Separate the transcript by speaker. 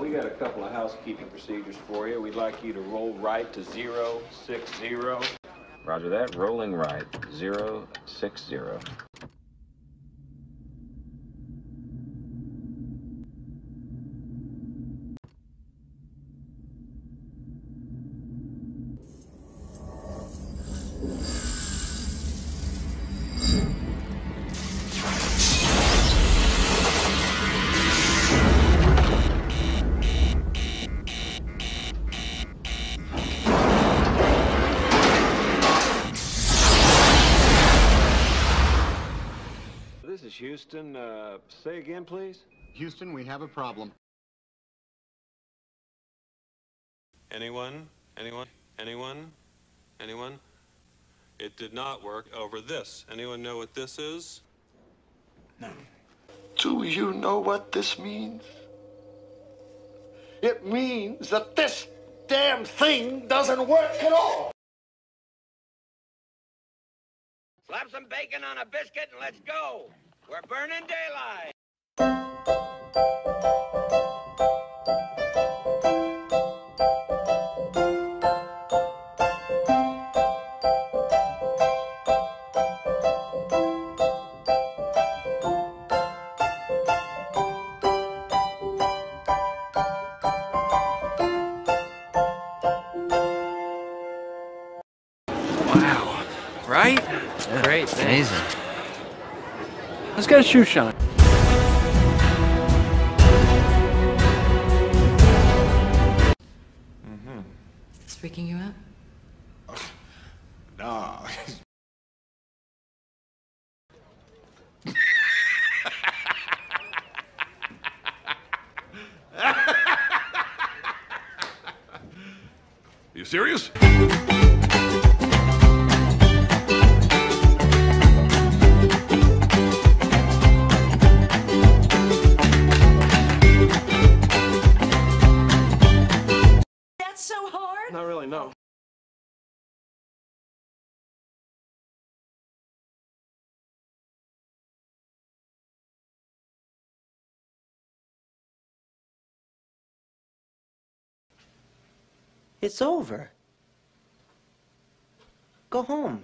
Speaker 1: we got a couple of housekeeping procedures for you. We'd like you to roll right to 060. Roger that. Rolling right. 060. This is Houston. Say again, please.
Speaker 2: Houston, we have a problem.
Speaker 3: Anyone? Anyone? Anyone? Anyone? It did not work over this. Anyone know what this is?
Speaker 2: No.
Speaker 4: Do you know what this means? It means that this damn thing doesn't work at all.
Speaker 5: Slap some bacon on a biscuit and let's go. We're burning daylight.
Speaker 6: Wow. Right?
Speaker 7: Yeah,
Speaker 6: great.
Speaker 7: Amazing.
Speaker 6: Let's get a shoe shine.
Speaker 8: Is this freaking you out?
Speaker 2: Nah.
Speaker 9: You serious?
Speaker 8: That's so hard?
Speaker 6: Not really, no.
Speaker 10: It's over. Go home.